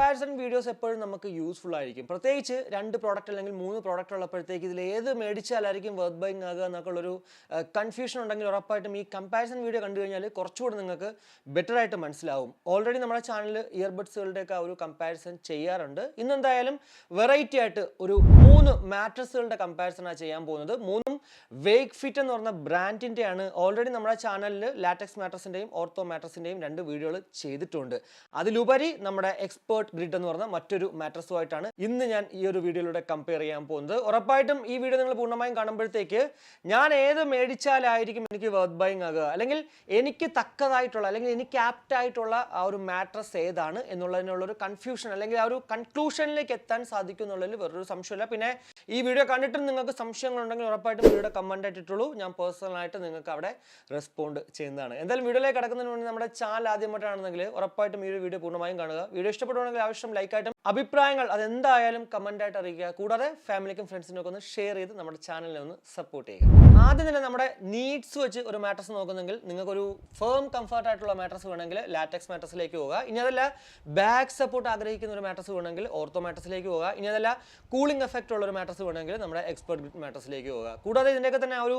Comparison videos എപ്പോഴും നമുക്ക് useful ആയിരിക്കും. പ്രത്യേകിച്ച് 2 പ്രോഡക്റ്റ് അല്ലെങ്കിൽ 3 പ്രോഡക്റ്റ് ഉള്ളപ്പോഴത്തേക്ക് ഇതിൽ ഏത് മേടിച്ചാലായിരിക്കും വർത്ത് ബൈങ് ആകുക എന്നൊക്കെയുള്ളൊരു കൺഫ്യൂഷൻ ഉണ്ടെങ്കിൽ ഉറപ്പായിട്ടും ഈ കമ്പാരിസൺ വീഡിയോ കണ്ടു കഴിഞ്ഞാൽ കുറച്ചുകൂടി നിങ്ങൾക്ക് ബെറ്റർ ആയിട്ട് മനസ്സിലാവും. ഓൾറെഡി നമ്മുടെ ചാനലിൽ ഇയർബഡ്സുകളുടെയൊക്കെ ഒരു കമ്പാരിസൺ ചെയ്യാറുണ്ട്. ഇന്നെന്തായാലും വെറൈറ്റി ആയിട്ട് ഒരു 3 മാട്രസുകളുടെ കമ്പാരിസണാണ് ചെയ്യാൻ പോകുന്നത്. 3ഉം വേക്ക് ഫിറ്റ് എന്ന് പറഞ്ഞ ബ്രാൻഡിൻ്റെയാണ്. ഓൾറെഡി നമ്മുടെ ചാനലിൽ ലാറ്റക്സ് മാട്രസിൻ്റെയും ഓർത്തോ മാട്രസിൻ്റെയും 2 വീഡിയോകൾ ചെയ്തിട്ടുണ്ട്. അതിലുപരി നമ്മുടെ എക്സ്പേർട്ട് ഗ്രിഡ് എന്ന് പറഞ്ഞ മറ്റൊരു മാട്രസുമായിട്ടാണ് ഇന്ന് ഞാൻ ഈ ഒരു വീഡിയോയിലൂടെ കമ്പയർ ചെയ്യാൻ പോകുന്നത്. ഉറപ്പായിട്ടും ഈ വീഡിയോ നിങ്ങൾ പൂർണ്ണമായും കാണുമ്പോഴത്തേക്ക് ഞാൻ ഏത് മേടിച്ചാലായിരിക്കും എനിക്ക് വർത്ത് ബൈങ് ആകുക, അല്ലെങ്കിൽ എനിക്ക് തക്കതായിട്ടുള്ള അല്ലെങ്കിൽ എനിക്ക് ആപ്റ്റ് ആയിട്ടുള്ള ആ ഒരു മാട്രസ് ഏതാണ് എന്നുള്ളതിനുള്ളൊരു കൺഫ്യൂഷൻ അല്ലെങ്കിൽ ആ ഒരു കൺക്ലൂഷനിലേക്ക് എത്താൻ സാധിക്കും എന്നുള്ളതിൽ വേറൊരു സംശയമില്ല. പിന്നെ ഈ വീഡിയോ കണ്ടിട്ടും നിങ്ങൾക്ക് സംശയങ്ങളുണ്ടെങ്കിൽ ഉറപ്പായിട്ടും വീഡിയോ കമന്റ് ആയിട്ടിട്ടുള്ളൂ. ഞാൻ പേഴ്സണലായിട്ട് നിങ്ങൾക്ക് അവിടെ റെസ്പോണ്ട് ചെയ്യുന്നതാണ്. എന്തായാലും വീഡിയോയിലേക്ക് കടക്കുന്നതിന് മുന്നേ നമ്മുടെ ചാനൽ ആദ്യമായിട്ടാണെന്നെങ്കിൽ ഉറപ്പായിട്ടും ഈ ഒരു വീഡിയോ പൂർണ്ണമായും കാണുക. വീഡിയോ ഇഷ്ടപ്പെടുവാണെങ്കിൽ ആവശ്യം ലൈക്കായിട്ടും അഭിപ്രായങ്ങൾ അതെന്തായാലും കമന്റ് ആയിട്ട് അറിയിക്കുക. കൂടാതെ ഫാമിലിക്കും ഫ്രണ്ട്സിനും ഒക്കെ ഒന്ന് ഷെയർ ചെയ്ത് നമ്മുടെ ചാനലിനെ ഒന്ന് സപ്പോർട്ട് ചെയ്യുക. ആദ്യം തന്നെ നമ്മുടെ നീഡ്സ് വെച്ച് ഒരു മാട്രസ് നോക്കുന്നെങ്കിൽ നിങ്ങൾക്കൊരു ഫേം കംഫർട്ട് ആയിട്ടുള്ള മാട്രസ് വേണമെങ്കിൽ ലാറ്റക്സ് മാട്രസിലേക്ക് പോവുക. ഇനി അതല്ല ബാക്ക് സപ്പോർട്ട് ആഗ്രഹിക്കുന്ന ഒരു മാട്രസ് വേണമെങ്കിൽ ഓർത്തോ മാട്രസിലേക്ക് പോവുക. ഇനി അതല്ല കൂളിംഗ് എഫക്റ്റ് ഉള്ള ഒരു മാട്രസ് വേണമെങ്കിൽ നമ്മുടെ എക്സ്പേർട്ട് ഗ്രിഡ് മാട്രസിലേക്ക് പോവുക. കൂടാതെ ഇതിൻ്റെയൊക്കെ തന്നെ ആ ഒരു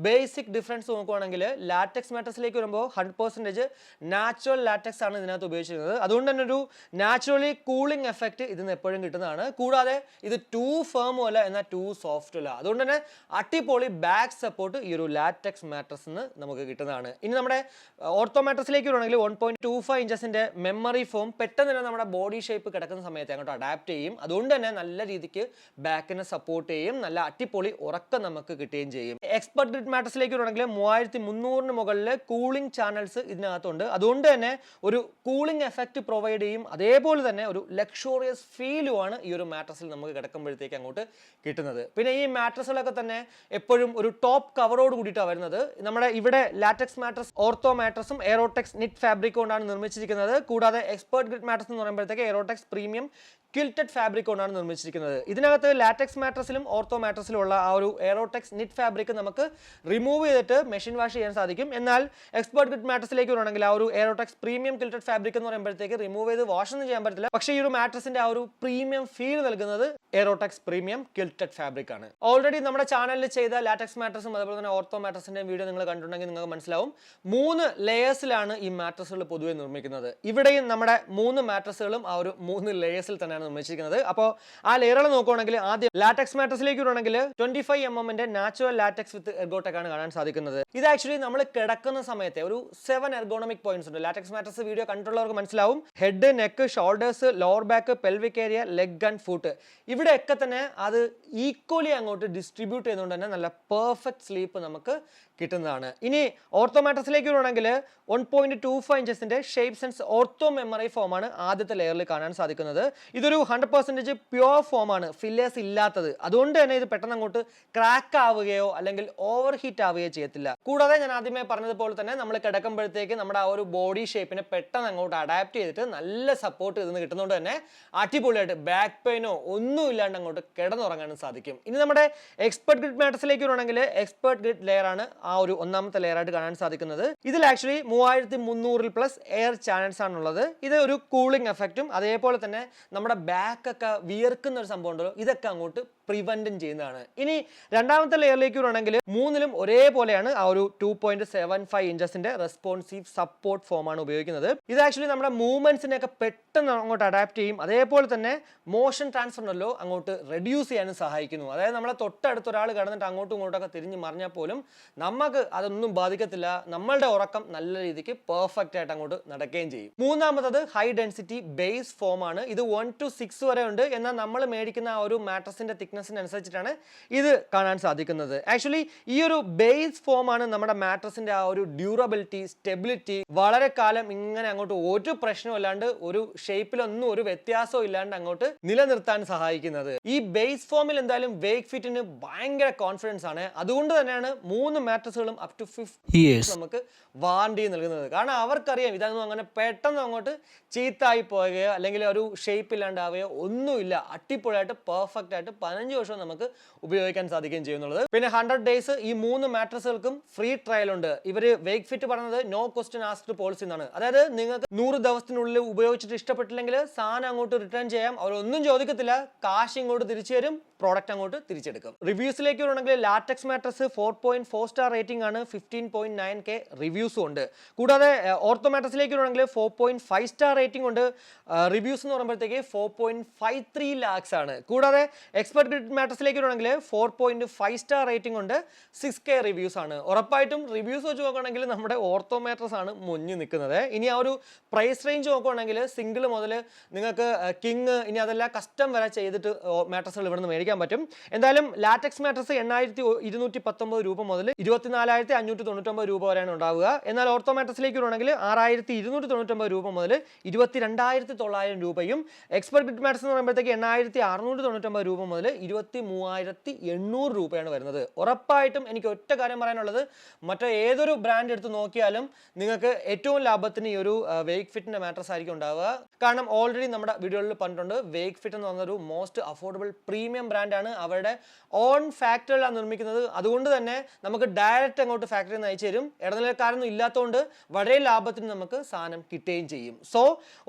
ബേസിക് ഡിഫറൻസ് നോക്കുവാണെങ്കിൽ ലാറ്റക്സ് മാട്രസിലേക്ക് വരുമ്പോൾ 100% നാച്ചുറൽ ലാറ്റക്സ് ആണ് ഇതിനകത്ത് ഉപയോഗിച്ചിരുന്നത്. അതുകൊണ്ട് തന്നെ ഒരു നാച്ചുറലി കൂളിംഗ് എഫക്റ്റ് ഇതിന് എപ്പോഴും കിട്ടുന്നതാണ്. കൂടാതെ ഇത് ടൂ ഫേമും അല്ല എന്നാൽ ടൂ സോഫ്റ്റും അല്ല. അതുകൊണ്ട് തന്നെ അടിപൊളി ബാക്ക് സപ്പോർട്ട് ഈ ഒരു ലാറ്റക്സ് മാട്രസിന് നമുക്ക് കിട്ടുന്നതാണ്. ഇനി നമ്മുടെ ഓർത്തോ മാട്രസിലേക്ക് വരുവാണെങ്കിൽ 1.25 ഇഞ്ചസിന്റെ മെമ്മറി ഫോം പെട്ടെന്ന് തന്നെ നമ്മുടെ ബോഡി ഷേപ്പ് കിടക്കുന്ന സമയത്ത് അങ്ങോട്ട് അഡാപ്റ്റ് ചെയ്യും. അതുകൊണ്ട് തന്നെ നല്ല രീതിക്ക് ബാക്കിനെ സപ്പോർട്ട് ചെയ്യും. നല്ല അടിപൊളി ഉറക്കം നമുക്ക് കിട്ടുകയും ചെയ്യും. എക്സ്പേർട്ട് ഗ്രിഡ് മാട്രസിലേക്ക് വരുവാണെങ്കിൽ 3300 മുകളിൽ കൂളിംഗ് ചാനൽസ് ഇതിനകത്തുണ്ട്. അതുകൊണ്ട് തന്നെ ഒരു കൂളിംഗ് എഫക്റ്റ് പ്രൊവൈഡ് ചെയ്യും. അതേപോലെ തന്നെ ഒരു ലക്ഷറിയസ് ഫീലുമാണ് ഈ ഒരു മാട്രസിൽ നമുക്ക് കിടക്കുമ്പോഴത്തേക്ക് അങ്ങോട്ട് കിട്ടുന്നത്. പിന്നെ ഈ മാട്രസുകളൊക്കെ തന്നെ എപ്പോഴും ഒരു ടോപ്പ് കവറോട് കൂടിയിട്ടാണ് വരുന്നത്. നമ്മുടെ ഇവിടെ ലാറ്റക്സ് മാട്രസ് ഓർത്തോ മാട്രസും എയറോടെക്സ് നിറ്റ് ഫാബ്രിക് കൊണ്ടാണ് നിർമ്മിച്ചിരിക്കുന്നത്. കൂടാതെ എക്സ്പേർട്ട് ഗ്രിഡ് മാട്രസ് എന്ന് പറയുമ്പോഴത്തേക്ക് എയറോടെക്സ് പ്രീമിയം ക്വിൽറ്റഡ് ഫാബ്രിക് കൊണ്ടാണ് നിർമ്മിച്ചിരിക്കുന്നത്. ഇതിനകത്ത് ലാറ്റക്സ് മാട്രസിലും ഓർത്തോ മാട്രസിലും ഉള്ള ആ ഒരു എയറോടെക്സ് നിറ്റ് ഫാബ്രിക് നമുക്ക് റിമൂവ് ചെയ്തിട്ട് മെഷീൻ വാഷ് ചെയ്യാൻ സാധിക്കും. എന്നാൽ എക്സ്പേർട്ട് ഗ്രിഡ് മാട്രസിലേക്ക് വരുവാണെങ്കിൽ ആ ഒരു എയറോടെക്സ് പ്രീമിയം ക്വിൽറ്റഡ് ഫാബ്രിക് എന്ന് പറയുമ്പോഴത്തേക്ക് റിമൂവ് ചെയ്ത് വാഷ് ഒന്നും ചെയ്യാൻ പറ്റില്ല. പക്ഷേ ഈ ഒരു മാട്രസിന്റെ ആ ഒരു പ്രീമിയം ഫീൽ നൽകുന്നത് എയറോടെക്സ് പ്രീമിയം ക്വിൽറ്റഡ് ഫാബ്രിക് ആണ്. ഓൾറെഡി നമ്മുടെ ചാനലിൽ ചെയ്ത ലാറ്റക്സ് മാട്രസും അതുപോലെ തന്നെ ഓർത്തോ മാട്രസിന്റെ വീഡിയോ നിങ്ങൾ കണ്ടിട്ടുണ്ടെങ്കിൽ നിങ്ങൾക്ക് മനസ്സിലാവും 3 ലെയേഴ്സിലാണ് ഈ മാട്രസുകൾ പൊതുവെ നിർമ്മിക്കുന്നത്. ഇവിടെയും നമ്മുടെ 3 മാട്രസുകളും ആ ഒരു 3 ലെയേഴ്സിൽ തന്നെയാണ് നിർമ്മിച്ചിരിക്കുന്നത്. അപ്പോൾ ആ ലെയറുകൾ നോക്കുകയാണെങ്കിൽ ആദ്യം ലാറ്റക്സ് മാട്രസിലേക്ക് വരുവാണെങ്കിൽ 25 mm നാച്ചുറൽ ലാറ്റക്സ് വിത്ത് എർഗോടെക് ആണ് കാണാൻ സാധിക്കുന്നത്. ഇത് ആക്ച്വലി നമ്മൾ കിടക്കുന്ന സമയത്തെ ഒരു 7 എർഗോണമിക് പോയിന്റ്സ് ഉണ്ട്. ലാറ്റക്സ് മാട്രസ് വീഡിയോ കണ്ടിട്ടുള്ളവർക്ക് മനസ്സിലാവും. Head, neck, shoulders, lower back, pelvic area, leg and foot ഇവിടെയൊക്കെ തന്നെ അത് ഈക്വലി അങ്ങോട്ട് ഡിസ്ട്രിബ്യൂട്ട് ചെയ്യുന്നതുകൊണ്ട് തന്നെ നല്ല പെർഫെക്റ്റ് സ്ലീപ്പ് നമുക്ക് കിട്ടുന്നതാണ്. ഇനി ഓർത്തോ മാട്രസിലേക്ക് വരുവാണെങ്കിൽ 1.25 ഇഞ്ചസിന്റെ ഷേപ്പ് സെൻസ് ഓർത്തോ മെമ്മറി ഫോമാണ് ആദ്യത്തെ ലെയറിൽ കാണാൻ സാധിക്കുന്നത്. ഇതൊരു 100% പ്യുവർ ഫോമാണ്, ഫില്ലേഴ്സ് ഇല്ലാത്തത്. അതുകൊണ്ട് തന്നെ ഇത് പെട്ടെന്ന് അങ്ങോട്ട് ക്രാക്ക് ആവുകയോ അല്ലെങ്കിൽ ഓവർ ഹീറ്റ് ആവുകയോ ചെയ്യത്തില്ല. കൂടാതെ ഞാൻ ആദ്യമേ പറഞ്ഞതുപോലെ തന്നെ നമ്മൾ കിടക്കുമ്പോഴത്തേക്ക് നമ്മുടെ ആ ഒരു ബോഡി ഷേപ്പിനെ പെട്ടെന്ന് അങ്ങോട്ട് അഡാപ്റ്റ് ചെയ്തിട്ട് നല്ല സപ്പോർട്ട് ഇതിന് കിട്ടുന്നതുകൊണ്ട് തന്നെ അടിപൊളിയായിട്ട് ബാക്ക് പെയിനോ ഒന്നും ഇല്ലാണ്ട് അങ്ങോട്ട് കിടന്നുറങ്ങാനും സാധിക്കും. ഇനി നമ്മുടെ എക്സ്പേർട്ട് ഗ്രിഡ് മാട്രസിലേക്ക് വരുവാണെങ്കിൽ എക്സ്പേർട്ട് ഗ്രിഡ് ലെയർ ആണ് ആ ഒരു ഒന്നാമത്തെ ലെയർ ആയിട്ട് കാണാൻ സാധിക്കുന്നത്. ഇതിൽ ആക്ച്വലി 3300+ എയർ ചാനൽസ് ആണുള്ളത്. ഇത് ഒരു കൂളിംഗ് എഫക്റ്റും അതേപോലെ തന്നെ നമ്മുടെ ബാക്ക് ഒക്കെ വിയർക്കുന്ന ഒരു സംഭവം ഉണ്ടല്ലോ, ഇതൊക്കെ അങ്ങോട്ട് പ്രിവെന്റും ചെയ്യുന്നതാണ്. ഇനി രണ്ടാമത്തെ ലെയറിലേക്ക് വരുവാണെങ്കിൽ 3ലും ഒരേപോലെയാണ് ആ ഒരു 2.75 ഇഞ്ചസിന്റെ റെസ്പോൺസീവ് സപ്പോർട്ട് ഫോം ആണ് ഉപയോഗിക്കുന്നത്. ഇത് ആക്ച്വലി നമ്മുടെ മൂവ്മെന്റ്സിനെയൊക്കെ പെട്ടെന്ന് അങ്ങോട്ട് അഡാപ്റ്റ് ചെയ്യും. അതേപോലെ തന്നെ മോഷൻ ട്രാൻസ്ഫർ ഉണ്ടല്ലോ അങ്ങോട്ട് റെഡ്യൂസ് ചെയ്യാനും സഹായിക്കുന്നു. അതായത് നമ്മളെ തൊട്ടടുത്ത് ഒരാൾ കിടന്നിട്ട് അങ്ങോട്ടും ഇങ്ങോട്ടൊക്കെ തിരിഞ്ഞ് മറിഞ്ഞാൽ പോലും നമുക്ക് അതൊന്നും ബാധിക്കത്തില്ല. നമ്മളുടെ ഉറക്കം നല്ല രീതിക്ക് പെർഫെക്റ്റ് ആയിട്ട് അങ്ങോട്ട് നടക്കുകയും ചെയ്യും. മൂന്നാമത്തത് ഹൈ ഡെൻസിറ്റി ബേസ് ഫോം ആണ്. ഇത് 1 to 6 വരെ ഉണ്ട്. എന്നാൽ നമ്മൾ മേടിക്കുന്ന ആ ഒരു മാട്രസിന്റെ അനുസരിച്ചിട്ടാണ് ഇത് കാണാൻ സാധിക്കുന്നത്. ആക്ച്വലി ഈ ഒരു ബേസ് ഫോം ആണ് നമ്മുടെ മാട്രസിന്റെ ആ ഒരു ഡ്യൂറബിലിറ്റി, സ്റ്റെബിലിറ്റി വളരെ കാലം ഇങ്ങനെ അങ്ങോട്ട് ഒരു പ്രശ്നവും ഇല്ലാണ്ട് ഒരു ഷേപ്പിലൊന്നും ഒരു വ്യത്യാസവും ഇല്ലാണ്ട് അങ്ങോട്ട് നിലനിർത്താൻ സഹായിക്കുന്നത്. ഈ ബേസ് ഫോമിൽ എന്തായാലും വേക്ക് ഫിറ്റിന് ഭയങ്കര കോൺഫിഡൻസ് ആണ്. അതുകൊണ്ട് തന്നെയാണ് 3 മാട്രസുകളും അപ് ടു 50 years നമുക്ക് വാറണ്ടി നൽകുന്നത്. കാരണം അവർക്കറിയാം ഇതൊന്നും അങ്ങനെ പെട്ടെന്ന് അങ്ങോട്ട് ചീത്തായി പോവുകയോ അല്ലെങ്കിൽ ഒരു ഷേപ്പ് ഇല്ലാണ്ടാവുകയോ ഒന്നുമില്ല. അടിപൊളിയായിട്ട് പെർഫെക്റ്റ് ആയിട്ട് 15 15 വർഷം നമുക്ക് ഉപയോഗിക്കാൻ സാധിക്കുകയും ചെയ്യുന്നുള്ളത്. പിന്നെ 100 ഡേയ്സ് ഈ 3 മാട്രസുകൾക്കും ഫ്രീ ട്രയൽ ഉണ്ട്. ഇവർ വേക്ക് ഫിറ്റ് പറയുന്നത് നോ ക്വസ്റ്റ്യൻ ആസ്ക്ഡ് പോളിസി എന്നാണ്. അതായത് നിങ്ങൾക്ക് 100 ദിവസത്തിനുള്ളിൽ ഉപയോഗിച്ചിട്ട് ഇഷ്ടപ്പെട്ടില്ലെങ്കിൽ സാധനം അങ്ങോട്ട് റിട്ടേൺ ചെയ്യാം, അവരൊന്നും ചോദിക്കത്തില്ല, കാശ് ഇങ്ങോട്ട് തിരിച്ചു തരും, പ്രോഡക്റ്റ് അങ്ങോട്ട് തിരിച്ചെടുക്കും. റിവ്യൂസിലേക്ക് വരുവാണെങ്കിൽ ലാറ്റക്സ് മാട്രസ് 4.4 സ്റ്റാർ റേറ്റിംഗ് ആണ്, 15.9K റിവ്യൂസും ഉണ്ട്. കൂടാതെ ഓർത്തോ മാട്രസിലേക്ക് വരുവാണെങ്കിൽ 4.5 സ്റ്റാർ റേറ്റിംഗ് ഉണ്ട്, റിവ്യൂസ് എന്ന് പറയുമ്പോഴത്തേക്ക് 4.53 ലാക്സ് ആണ്. കൂടാതെ എക്സ്പെർട്ട് ഗ്രിഡ് മാട്രസിലേക്ക് വരുവാണെങ്കിൽ 4.5 സ്റ്റാർ റേറ്റിംഗ് ഉണ്ട്, 6K റിവ്യൂസ് ആണ്. ഉറപ്പായിട്ടും റിവ്യൂസ് വെച്ച് നോക്കുകയാണെങ്കിൽ നമ്മുടെ ഓർത്തോ മാട്രസ് ആണ് മുന്നിൽ നിൽക്കുന്നത്. ഇനി ആ ഒരു പ്രൈസ് റേഞ്ച് നോക്കുകയാണെങ്കിൽ സിംഗിൾ മുതൽ നിങ്ങൾക്ക് കിങ്, ഇനി അതെല്ലാം കസ്റ്റം വരെ ചെയ്തിട്ട് മാട്രസുകൾ ഇവിടെ നിന്ന് മേടിക്കാൻ പറ്റും. എന്തായാലും ലാറ്റക്സ് മാട്രസ് 8,219 രൂപ മുതൽ 24,599 രൂപ വരെയാണ് ഉണ്ടാവുക. എന്നാൽ ഓർത്തോ മാട്രസിലേക്ക് വരുവാണെങ്കിൽ 6,299 രൂപ മുതൽ 22,900 രൂപയും, എക്സ്പെർട്ട് ഗ്രിഡ് മാട്രസ് എന്ന് പറയുമ്പോഴത്തേക്ക് 8,699 രൂപ മുതൽ 23,800 രൂപയാണ് വരുന്നത്. ഉറപ്പായിട്ടും എനിക്ക് ഒറ്റ കാര്യം പറയാനുള്ളത്, മറ്റേ ഏതൊരു ബ്രാൻഡ് എടുത്ത് നോക്കിയാലും നിങ്ങൾക്ക് ഏറ്റവും ലാഭത്തിന് ഈ ഒരു വേക്ക് ഫിറ്റിന്റെ മാട്രസ് ആയിരിക്കും ഉണ്ടാവുക. കാരണം ഓൾറെഡി നമ്മുടെ വീഡിയോയിൽ പറഞ്ഞിട്ടുണ്ട്, വേക്ക് ഫിറ്റ് എന്ന് പറഞ്ഞൊരു മോസ്റ്റ് അഫോർഡബിൾ പ്രീമിയം ബ്രാൻഡാണ്. അവരുടെ ഓൺ ഫാക്ടറിയിലാണ് നിർമ്മിക്കുന്നത്. അതുകൊണ്ട് തന്നെ നമുക്ക് ഡയറക്റ്റ് അങ്ങോട്ട് ഫാക്ടറിയിൽ നിന്ന് അയച്ചു തരും. ഇടനിലക്കാരൊന്നും ഇല്ലാത്തതുകൊണ്ട് വളരെ ലാഭത്തിന് നമുക്ക് സാധനം കിട്ടുകയും ചെയ്യും. സോ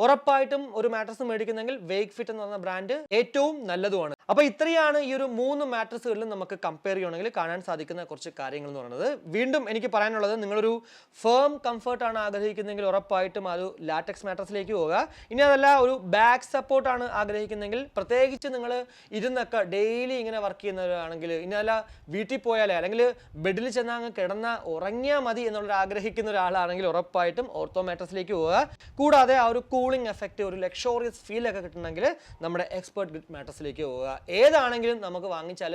ഉറപ്പായിട്ടും ഒരു മാട്രസ് മേടിക്കുന്നെങ്കിൽ വേക്ക് ഫിറ്റ് എന്ന് പറഞ്ഞ ബ്രാൻഡ് ഏറ്റവും നല്ലതുമാണ്. അപ്പോൾ ഇത്രയാണ് ഈ ഒരു 3 മാട്രസുകളിലും നമുക്ക് കമ്പയർ ചെയ്യണമെങ്കിൽ കാണാൻ സാധിക്കുന്ന കുറച്ച് കാര്യങ്ങൾ എന്ന് പറയുന്നത്. വീണ്ടും എനിക്ക് പറയാനുള്ളത്, നിങ്ങളൊരു ഫേം കംഫർട്ടാണ് ആഗ്രഹിക്കുന്നതെങ്കിൽ ഉറപ്പായിട്ടും ആ ഒരു ലാറ്റക്സ് മാട്രസിലേക്ക് പോവുക. ഇനി അതല്ല ഒരു ബാക്ക് സപ്പോർട്ടാണ് ആഗ്രഹിക്കുന്നതെങ്കിൽ, പ്രത്യേകിച്ച് നിങ്ങൾ ഇരുന്നൊക്കെ ഡെയിലി ഇങ്ങനെ വർക്ക് ചെയ്യുന്നവരാണെങ്കിൽ, ഇനി അല്ല വീട്ടിൽ പോയാലേ അല്ലെങ്കിൽ ബെഡിൽ ചെന്നാൽ അങ്ങ് കിടന്നാൽ ഉറങ്ങിയാൽ മതി എന്നുള്ളൊരു ആഗ്രഹിക്കുന്ന ഒരാളാണെങ്കിൽ ഉറപ്പായിട്ടും ഓർത്തോ മാട്രസിലേക്ക് പോവുക. കൂടാതെ ആ ഒരു കൂളിംഗ് എഫക്റ്റ്, ഒരു ലക്ഷോറിയസ് ഫീലൊക്കെ കിട്ടണമെങ്കിൽ നമ്മുടെ എക്സ്പെർട്ട് ഗ്രിഡ് മാട്രസിലേക്ക് പോവുക. ഏതാണെങ്കിലും നമുക്ക് വാങ്ങിച്ചാൽ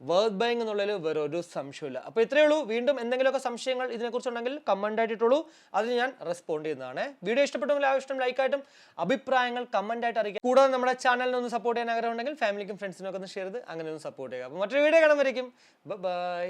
വർത്ത് ബൈങ് എന്നുള്ളതിൽ വേറെ ഒരു സംശയമില്ല. അപ്പോൾ ഇത്രയേ ഉള്ളൂ. വീണ്ടും എന്തെങ്കിലുമൊക്കെ സംശയങ്ങൾ ഇതിനെക്കുറിച്ചുണ്ടെങ്കിൽ കമൻ്റ് ആയിട്ടിട്ടുള്ളൂ, അതിന് ഞാൻ റെസ്പോണ്ട് ചെയ്യുന്നതാണ്. വീഡിയോ ഇഷ്ടപ്പെട്ടെങ്കിൽ ആവശ്യം ലൈക്കായിട്ടും അഭിപ്രായങ്ങൾ കമൻ്റ് ആയിട്ട് അറിയിക്കുക. കൂടാതെ നമ്മുടെ ചാനലിനെ ഒന്ന് സപ്പോർട്ട് ചെയ്യാൻ ആഗ്രഹം ഉണ്ടെങ്കിൽ ഫാമിലിക്കും ഫ്രണ്ട്സിനും ഒക്കെ ഒന്ന് ഷെയർ ചെയ്ത് അങ്ങനെ ഒന്ന് സപ്പോർട്ട് ചെയ്യുക. അപ്പോൾ മറ്റൊരു വീഡിയോ കാണുമ്പോഴേക്കും ബൈ.